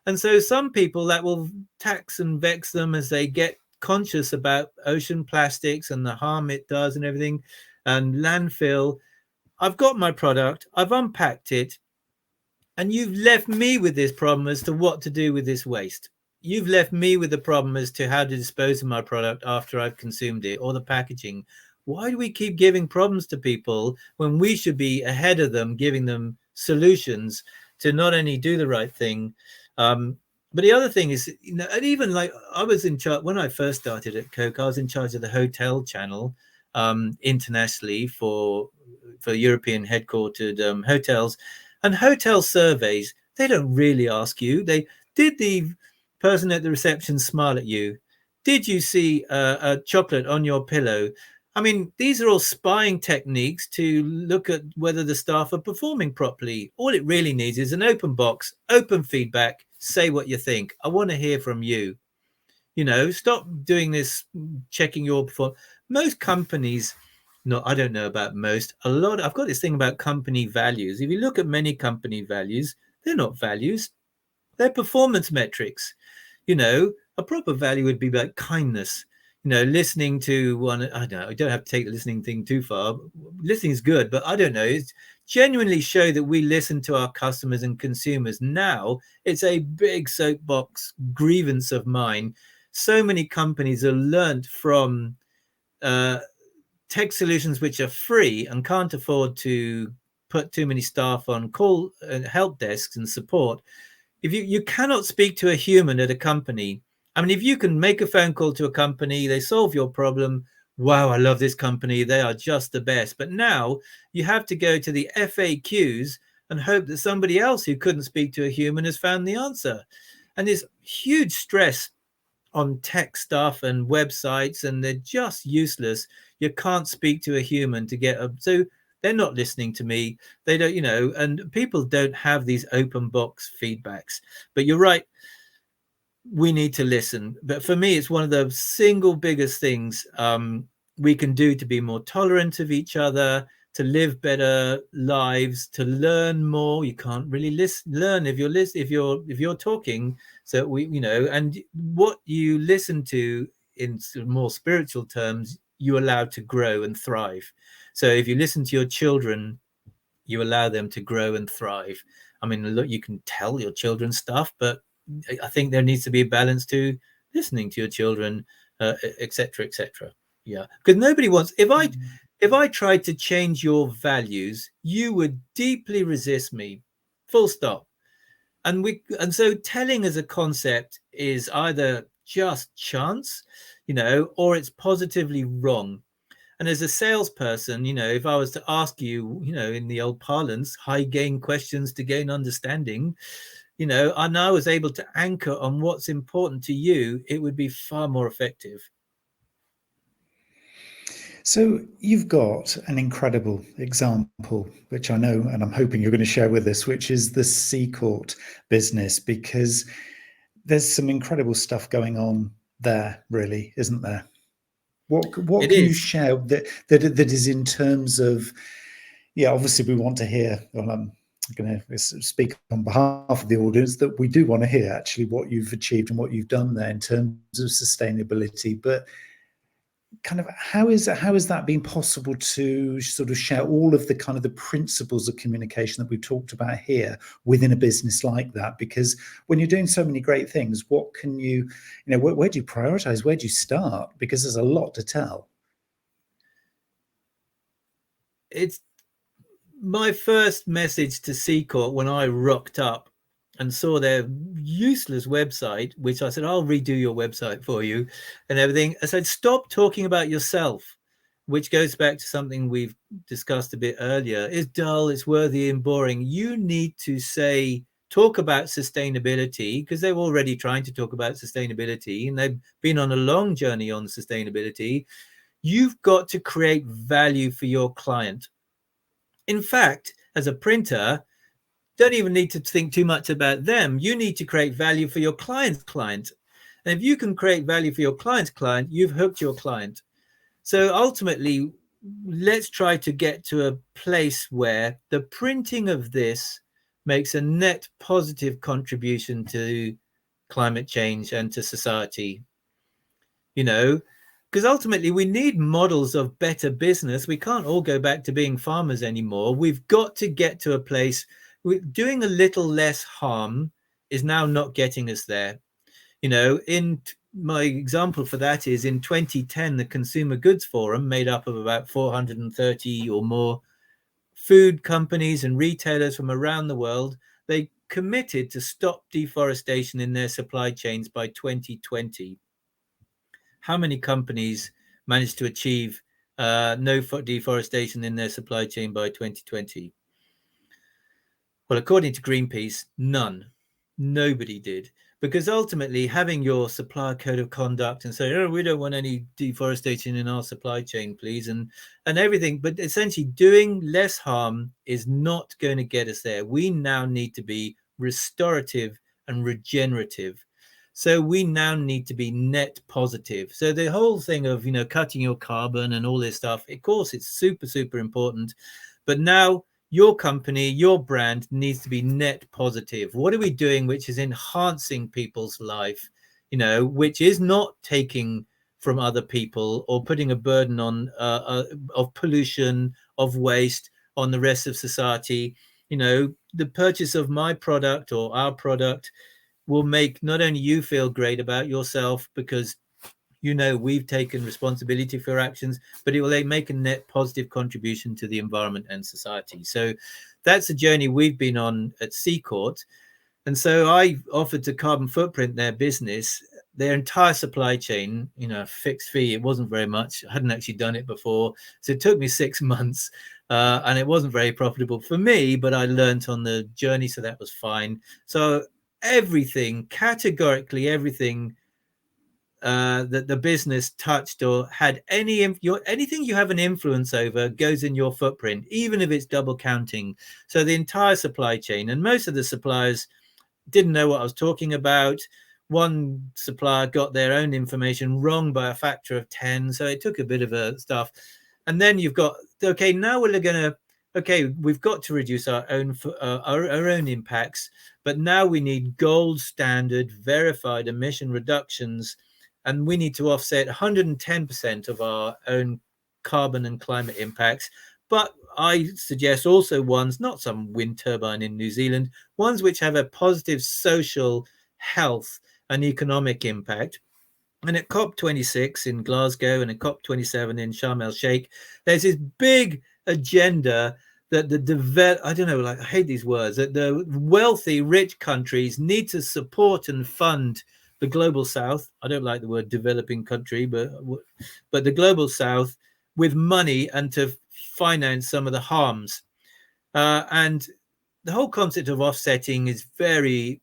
And so some people, that will tax and vex them as they get conscious about ocean plastics and the harm it does and everything, and landfill. I've got my product, I've unpacked it, and you've left me with this problem as to what to do with this waste. You've left me with the problem as to how to dispose of my product after I've consumed it, or the packaging. Why do we keep giving problems to people when we should be ahead of them, giving them solutions to not only do the right thing, but the other thing is, and even like I was in charge when I first started at Coke, I was in charge of the hotel channel internationally for European headquartered hotels. And hotel surveys, they don't really ask you. Did the person at the reception smile at you? Did you see a chocolate on your pillow? I mean, these are all spying techniques to look at whether the staff are performing properly. All it really needs is an open box, open feedback, say what you think. I want to hear from you. Stop doing this, checking your performance. Most companies, no, I don't know about most. I've got this thing about company values. If you look at many company values, they're not values, they're performance metrics. A proper value would be like kindness. Listening to one. I don't know. I don't have to take the listening thing too far. Listening is good, but I don't know. It's genuinely show that we listen to our customers and consumers. Now it's a big soapbox grievance of mine. So many companies are learnt from tech solutions which are free and can't afford to put too many staff on call and help desks and support. If you cannot speak to a human at a company, I mean, if you can make a phone call to a company, they solve your problem. Wow, I love this company. They are just the best. But now you have to go to the FAQs and hope that somebody else who couldn't speak to a human has found the answer. And there's huge stress on tech stuff and websites, and they're just useless. You can't speak to a human to get so they're not listening to me. They don't, and people don't have these open box feedbacks. But you're right, we need to listen. But for me, it's one of the single biggest things we can do to be more tolerant of each other, to live better lives, to learn more. You can't really learn if you're talking. So and what you listen to in more spiritual terms, you allow to grow and thrive. So if you listen to your children, you allow them to grow and thrive. I mean, look, you can tell your children stuff, but I think there needs to be a balance to listening to your children, etc., etc. Yeah, because nobody wants. If I tried to change your values, you would deeply resist me. Full stop. And so telling as a concept is either just chance, or it's positively wrong. And as a salesperson, if I was to ask you, in the old parlance, high gain questions to gain understanding, and I was able to anchor on what's important to you, it would be far more effective. So you've got an incredible example, which I know, and I'm hoping you're going to share with us, which is the Seacourt business, because there's some incredible stuff going on there, really, isn't there? What can you share that is in terms of, obviously we want to hear, well, I'm going to speak on behalf of the audience, that we do want to hear actually what you've achieved and what you've done there in terms of sustainability, but kind of how is that been possible to sort of share all of the kind of the principles of communication that we've talked about here within a business like that? Because when you're doing so many great things, what can where do you prioritize? Where do you start? Because there's a lot to tell. It's my first message to Seacourt when I rocked up and saw their useless website, which I said, I'll redo your website for you and everything. I said, stop talking about yourself, which goes back to something we've discussed a bit earlier. It's dull, it's worthy and boring. You need to talk about sustainability, because they're already trying to talk about sustainability and they've been on a long journey on sustainability. You've got to create value for your client. In fact, as a printer, don't even need to think too much about them. You need to create value for your client's client. And if you can create value for your client's client, you've hooked your client. So ultimately, let's try to get to a place where the printing of this makes a net positive contribution to climate change and to society. Because ultimately we need models of better business. We can't all go back to being farmers anymore. We've got to get to a place doing a little less harm is now not getting us there. In my example for that is in 2010, the Consumer Goods Forum, made up of about 430 or more food companies and retailers from around the world, they committed to stop deforestation in their supply chains by 2020. How many companies managed to achieve no deforestation in their supply chain by 2020? Well, according to Greenpeace, none. Nobody did. Because ultimately, having your supplier code of conduct and saying, oh, we don't want any deforestation in our supply chain, please, and everything, but essentially doing less harm is not going to get us there. We now need to be restorative and regenerative. So we now need to be net positive. So the whole thing of, cutting your carbon and all this stuff, of course, it's super, super important. But now your company, your brand needs to be net positive. What are we doing which is enhancing people's life, which is not taking from other people or putting a burden on of pollution, of waste on the rest of society? The purchase of my product or our product will make not only you feel great about yourself because we've taken responsibility for our actions, but it will make a net positive contribution to the environment and society. So that's a journey we've been on at Seacourt. And so I offered to carbon footprint their business, their entire supply chain, fixed fee. It wasn't very much. I hadn't actually done it before. So it took me 6 months and it wasn't very profitable for me, but I learned on the journey. So that was fine. So everything, categorically everything that the business touched or had anything you have an influence over goes in your footprint, even if it's double counting. So the entire supply chain, and most of the suppliers didn't know what I was talking about. One supplier got their own information wrong by a factor of 10. So it took a bit of a stuff. And then you've got, okay, now we're going to, we've got to reduce our own impacts, but now we need gold standard verified emission reductions, and we need to offset 110% of our own carbon and climate impacts. But I suggest also ones, not some wind turbine in New Zealand, ones which have a positive social, health and economic impact. And at COP26 in Glasgow and at COP27 in Sharm el Sheikh, there's this big agenda that I hate these words, that the wealthy, rich countries need to support and fund the global South. I don't like the word developing country, but the global South with money and to finance some of the harms. And the whole concept of offsetting is very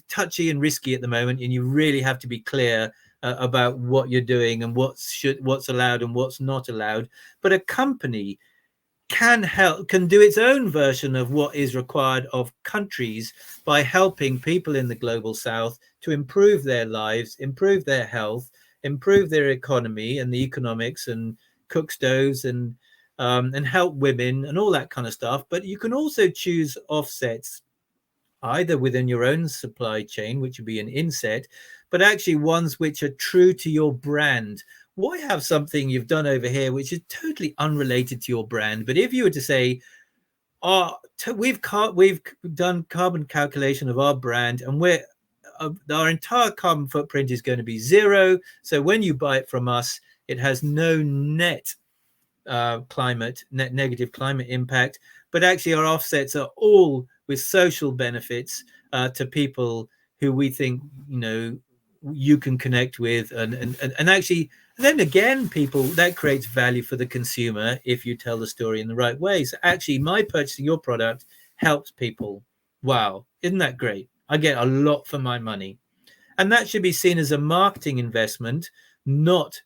touchy and risky at the moment, and you really have to be clear about what you're doing and what's allowed and what's not allowed. But a company can do its own version of what is required of countries by helping people in the global South to improve their lives, improve their health, improve their economy and the economics, and cook stoves and help women and all that kind of stuff. But you can also choose offsets either within your own supply chain, which would be an inset, but actually ones which are true to your brand. Why have something you've done over here which is totally unrelated to your brand? But if you were to say, we've done carbon calculation of our brand, and our entire carbon footprint is going to be 0. So when you buy it from us, it has no net negative climate impact, but actually our offsets are all with social benefits, to people who we think, you know, you can connect with, and actually then again, people, that creates value for the consumer if you tell the story in the right way. So actually my purchasing your product helps people. Wow, isn't that great? I get a lot for my money. And that should be seen as a marketing investment, not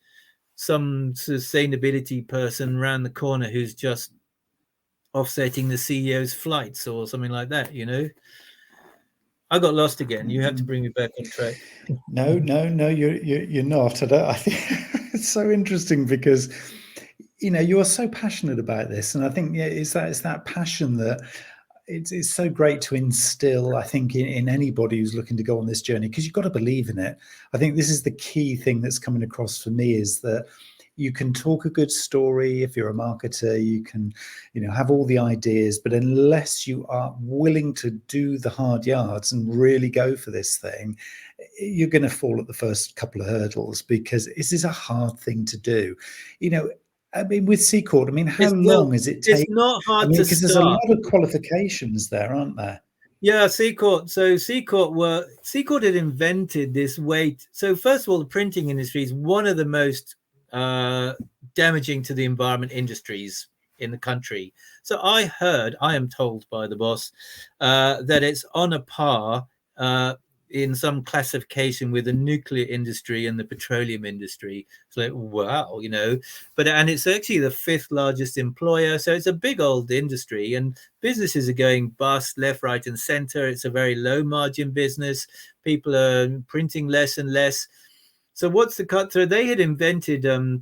some sustainability person around the corner who's just offsetting the CEO's flights or something like that, you know. I got lost again. You have to bring me back on track. No, you're not. I think it's so interesting because, you know, you are so passionate about this, and I think, yeah, it's that passion that it's so great to instill, I think, in anybody who's looking to go on this journey, because you've got to believe in it. I think this is the key thing that's coming across for me, is that you can talk a good story. If you're a marketer, you can, you know, have all the ideas, but unless you are willing to do the hard yards and really go for this thing, you're going to fall at the first couple of hurdles, because this is a hard thing to do. You know, I mean, with Seacourt, I mean, how long has it It's taken? not I hard mean, to because there's a start. lot of qualifications there, aren't there? Yeah, Seacourt. So Seacourt had invented this way. So first of all, the printing industry is one of the most damaging to the environment industries in the country. So I am told by the boss, that it's on a par in some classification with the nuclear industry and the petroleum industry. It's like, wow, you know, and it's actually the fifth largest employer. So it's a big old industry, and businesses are going bust left, right, and center. It's a very low margin business. People are printing less and less. So what's the cut through? They had invented a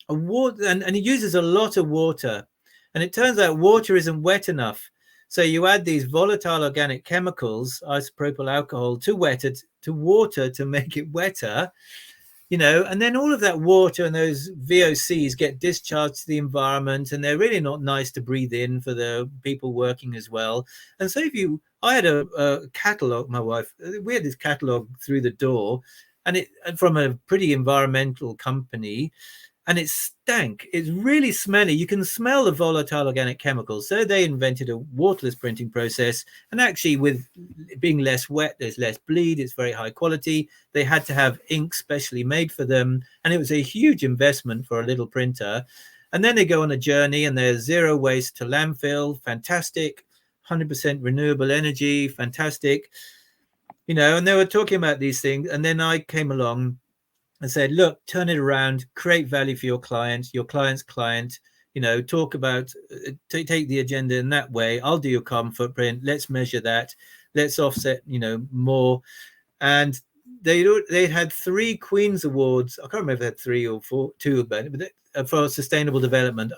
water, and it uses a lot of water. And it turns out water isn't wet enough. So you add these volatile organic chemicals, isopropyl alcohol, to water to make it wetter, you know, and then all of that water and those VOCs get discharged to the environment, and they're really not nice to breathe in for the people working as well. And so I had a catalog, my wife, we had this catalog through the door, and from a pretty environmental company, and it stank. It's really smelly. You can smell the volatile organic chemicals. So they invented a waterless printing process, and actually, with being less wet, there's less bleed. It's very high quality. They had to have ink specially made for them, and it was a huge investment for a little printer. And then they go on a journey, and there's zero waste to landfill. Fantastic. 100% renewable energy. Fantastic. You know, and they were talking about these things, and then I came along and said, look, turn it around, create value for your client's client, you know, talk about, take the agenda in that way. I'll do your carbon footprint. Let's measure that. Let's offset, you know, more. And they had 3 Queen's Awards. I can't remember if they had 3 or 4, 2 about it, but for sustainable development.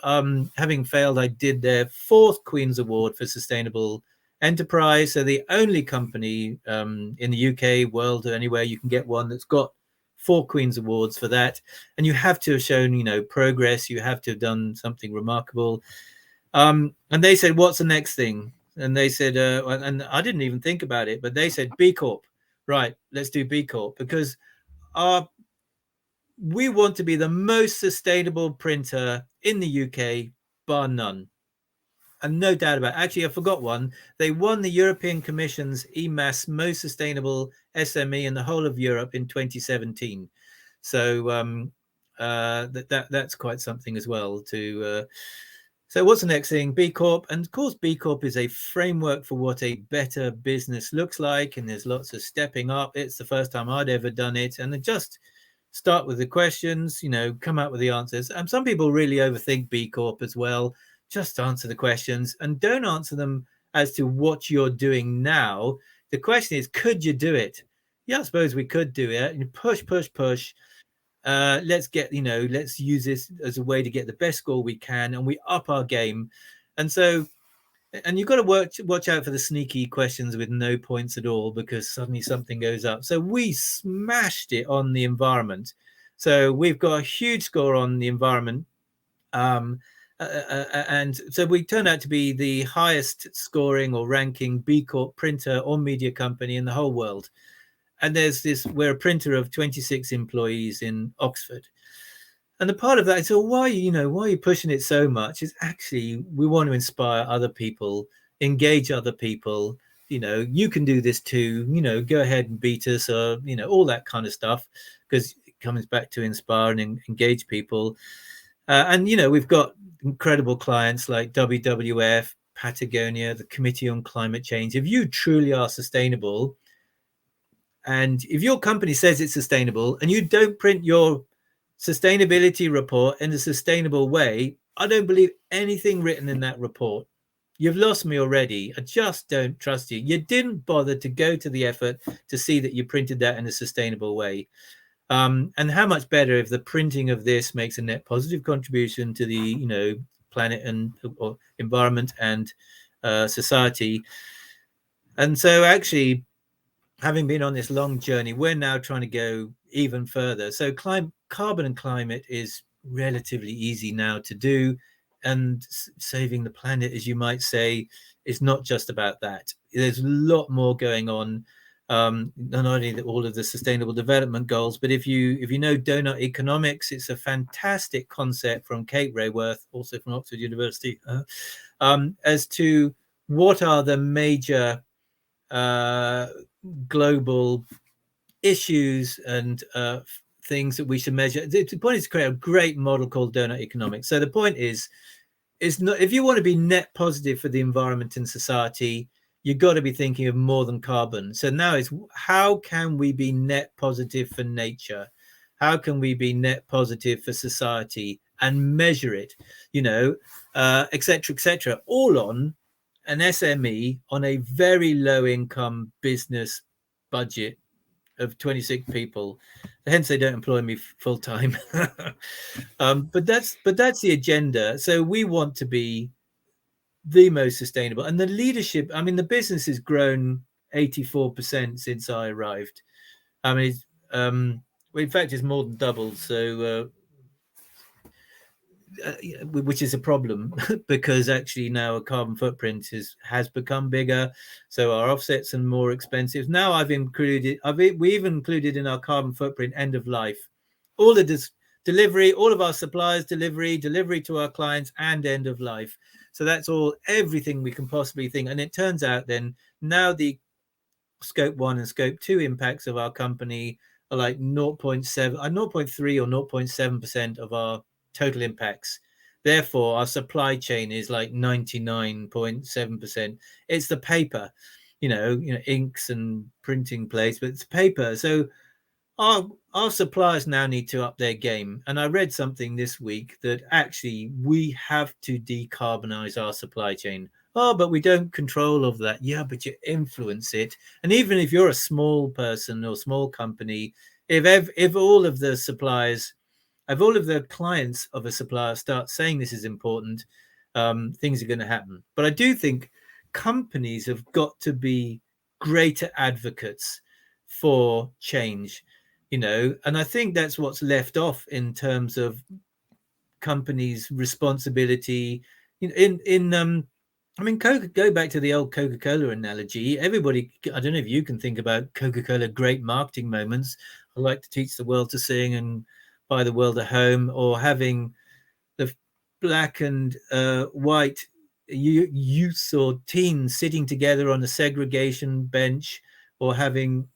Having failed, I did their 4th Queen's Award for sustainable enterprise. So the only company in the UK, world, or anywhere you can get one that's got 4 Queen's Awards for that. And you have to have shown, you know, progress. You have to have done something remarkable. And they said, what's the next thing? And they said, and I didn't even think about it, but they said B Corp. Right, let's do B Corp, because we want to be the most sustainable printer in the UK, bar none. And no doubt about it. Actually, I forgot one. They won the European Commission's EMAS Most Sustainable SME in the whole of Europe in 2017. So that's quite something as well. So what's the next thing? B Corp. And of course, B Corp is a framework for what a better business looks like. And there's lots of stepping up. It's the first time I'd ever done it. And then just start with the questions, you know, come out with the answers. And some people really overthink B Corp as well. Just answer the questions, and don't answer them as to what you're doing now. The question is, could you do it? Yeah, I suppose we could do it. And push. Let's use this as a way to get the best score we can, and we up our game. And so, and you've got to watch out for the sneaky questions with no points at all, because suddenly something goes up. So we smashed it on the environment. So we've got a huge score on the environment. And so we turned out to be the highest scoring or ranking B Corp printer or media company in the whole world. And we're a printer of 26 employees in Oxford. And the part of that is, so why are you pushing it so much? Is actually we want to inspire other people, engage other people, you can do this too, go ahead and beat us, or all that kind of stuff, because it comes back to inspire and engage people. And we've got incredible clients like WWF, Patagonia, the Committee on Climate Change. If you truly are sustainable, and if your company says it's sustainable and you don't print your sustainability report in a sustainable way, I don't believe anything written in that report. You've lost me already. I just don't trust you. You didn't bother to go to the effort to see that you printed that in a sustainable way. And how much better if the printing of this makes a net positive contribution to the planet and or environment and society. And so actually, having been on this long journey, we're now trying to go even further. So carbon and climate is relatively easy now to do, and saving the planet, as you might say, is not just about that. There's a lot more going on. Not only all of the sustainable development goals, but if you know donut economics, it's a fantastic concept from Kate Rayworth, also from Oxford University, as to what are the major global issues and things that we should measure. The point is to create a great model called donut economics. So the point is not, if you want to be net positive for the environment and society, you've got to be thinking of more than carbon. So now is, how can we be net positive for nature? How can we be net positive for society and measure it, et cetera, all on an SME on a very low income business budget of 26 people. Hence they don't employ me full time. But that's the agenda. So we want to be the most sustainable, and the leadership, I mean, the business has grown 84% since I arrived. I mean, in fact, it's more than doubled. So which is a problem because actually now a carbon footprint has become bigger, so our offsets are more expensive. Now we've included in our carbon footprint end of life, all of this delivery, all of our suppliers delivery to our clients, and end of life. So that's everything we can possibly think. And it turns out then now the scope 1 and scope 2 impacts of our company are like 0.7 0.3 or 0.7% of our total impacts. Therefore our supply chain is like 99.7%. It's the paper, inks and printing plates, but it's paper. So our suppliers now need to up their game. And I read something this week that actually we have to decarbonize our supply chain. Oh, but we don't control of that. Yeah, but you influence it. And even if you're a small person or small company, if all of the suppliers, if all of the clients of a supplier start saying this is important, things are going to happen. But I do think companies have got to be greater advocates for change, and I think that's what's left off in terms of companies' responsibility. I mean, go back to the old Coca Cola analogy. Everybody, I don't know if you can think about Coca Cola great marketing moments. I like to teach the world to sing and buy the world a home, or having the black and white youths or teens sitting together on a segregation bench, or having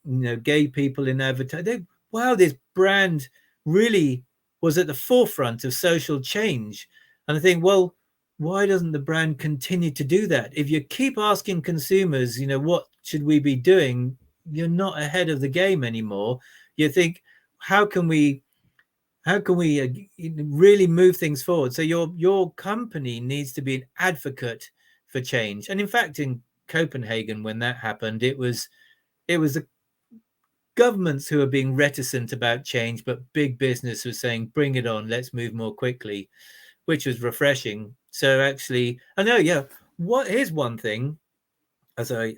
gay people in advertising. Wow, this brand really was at the forefront of social change. And I think, well, why doesn't the brand continue to do that? If you keep asking consumers, what should we be doing, you're not ahead of the game anymore. You think, how can we really move things forward? So your company needs to be an advocate for change. And in fact, in Copenhagen, when that happened, it was the governments who are being reticent about change, but big business was saying, bring it on, let's move more quickly, which was refreshing. So actually, I know, here's one thing, as I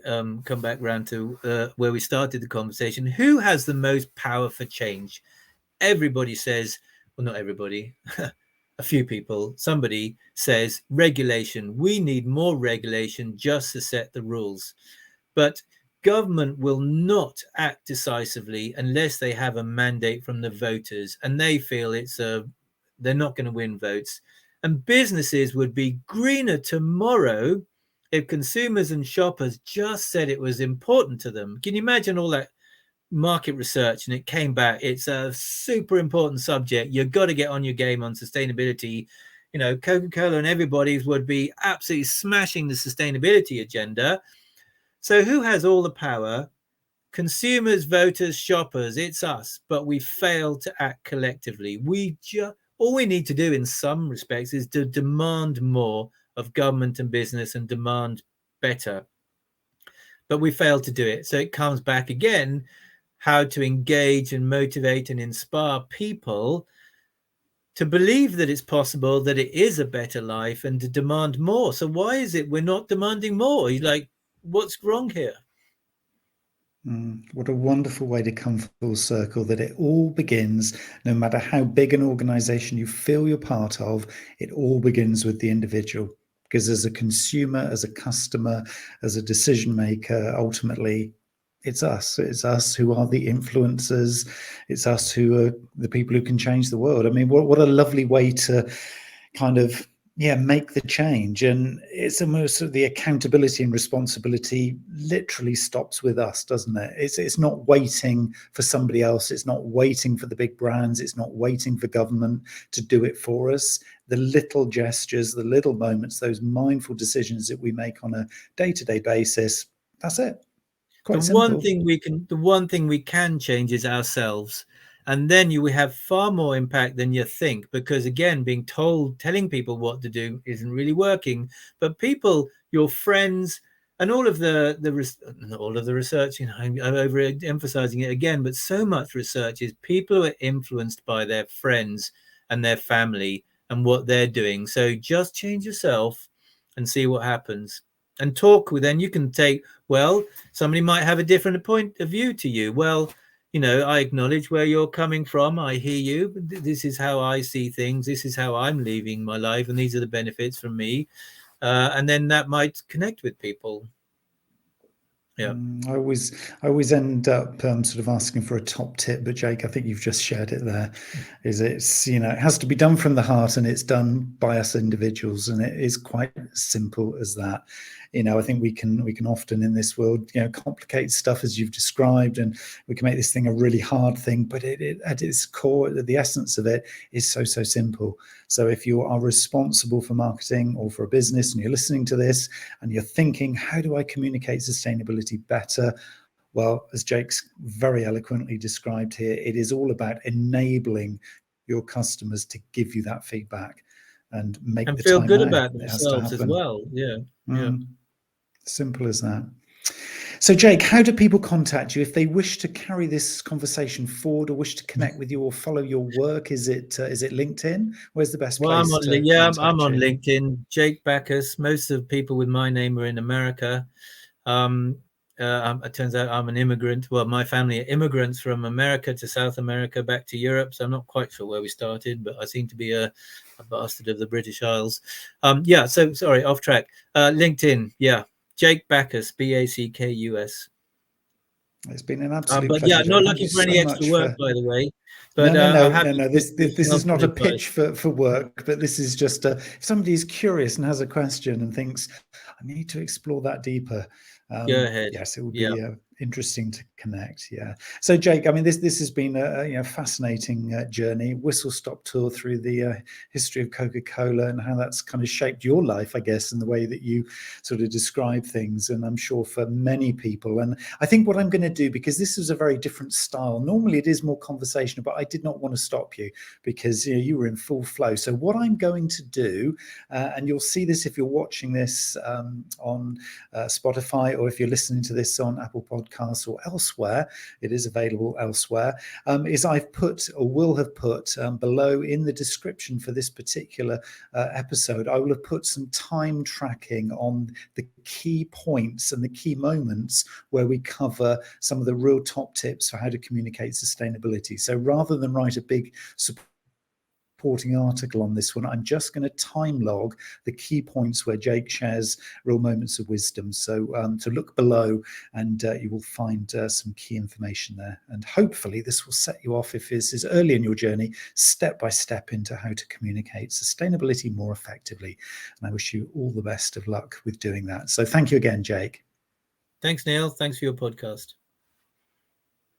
come back around to where we started the conversation. Who has the most power for change? Everybody says, well, not everybody, a few people, somebody says regulation. We need more regulation just to set the rules. But government will not act decisively unless they have a mandate from the voters, and they feel they're not going to win votes. And businesses would be greener tomorrow if consumers and shoppers just said it was important to them. Can you imagine all that market research and it came back, it's a super important subject, you've got to get on your game on sustainability. You know, Coca Cola and everybody's would be absolutely smashing the sustainability agenda. So who has all the power? Consumers, voters, shoppers, it's us. But we fail to act collectively. All we need to do in some respects is to demand more of government and business and demand better, but we fail to do it. So it comes back again, how to engage and motivate and inspire people to believe that it's possible, that it is a better life, and to demand more. So why is it we're not demanding more? You're like, what's wrong here? What a wonderful way to come full circle, that it all begins, no matter how big an organization you feel you're part of, it all begins with the individual. Because as a consumer, as a customer, as a decision maker, ultimately, it's us. It's us who are the influencers. It's us who are the people who can change the world. I mean, what a lovely way to kind of make the change. And it's almost sort of the accountability and responsibility literally stops with us, doesn't it? It's not waiting for somebody else. It's not waiting for the big brands. It's not waiting for government to do it for us. The little gestures, the little moments, those mindful decisions that we make on a day-to-day basis, that's it. Quite simple. The one thing we can change is ourselves. And then we have far more impact than you think, because again, telling people what to do isn't really working. But people, your friends, and all of the research, I'm overemphasizing it again, but so much research is people are influenced by their friends and their family and what they're doing. So just change yourself and see what happens. And talk with, then you can take, well, somebody might have a different point of view to you. Well, I acknowledge where you're coming from. I hear you. This is how I see things. This is how I'm living my life. And these are the benefits from me. And then that might connect with people. Yeah. I always end up sort of asking for a top tip, but Jake, I think you've just shared it there. It's it has to be done from the heart, and it's done by us individuals, and it is quite simple as that. I think we can often in this world, complicate stuff as you've described, and we can make this thing a really hard thing. But it at its core, the essence of it is so simple. So if you are responsible for marketing or for a business, and you're listening to this, and you're thinking, how do I communicate sustainability better? Well, as Jake's very eloquently described here, it is all about enabling your customers to give you that feedback and make the feel time good now. about It has to themselves as happen. well. Yeah. Simple as that. So, Jake, how do people contact you if they wish to carry this conversation forward or wish to connect with you or follow your work? Is it LinkedIn? Where's the best place I'm to contact I'm on you? LinkedIn. Jake Backus. Most of the people with my name are in America. It turns out I'm an immigrant. Well, my family are immigrants from America to South America back to Europe. So I'm not quite sure where we started, but I seem to be a bastard of the British Isles. So sorry, off track. LinkedIn. Yeah. Jake Backus, Backus. It's been an absolute pleasure. Yeah, not Thank you looking for any so extra much work, by the way. But no. This is not a pitch for work, but this is just if somebody is curious and has a question and thinks, I need to explore that deeper. Go ahead. Yes, it would be interesting to connect. Yeah. So, Jake, I mean, this has been a fascinating journey, whistle-stop tour through the history of Coca Cola and how that's kind of shaped your life, I guess, in the way that you sort of describe things. And I'm sure for many people. And I think what I'm going to do, because this is a very different style. Normally, it is more conversational, but I did not want to stop you because you were in full flow. So, what I'm going to do, and you'll see this if you're watching this on Spotify, or if you're listening to this on Apple Podcasts or elsewhere, it is available elsewhere, is I've put or will have put below in the description for this particular episode, I will have put some time tracking on the key points and the key moments where we cover some of the real top tips for how to communicate sustainability. So rather than write a big supporting article on this one. I'm just going to time log the key points where Jake shares real moments of wisdom. So to look below, and you will find some key information there. And hopefully this will set you off, if this is early in your journey, step by step into how to communicate sustainability more effectively. And I wish you all the best of luck with doing that. So thank you again, Jake. Thanks, Neil. Thanks for your podcast.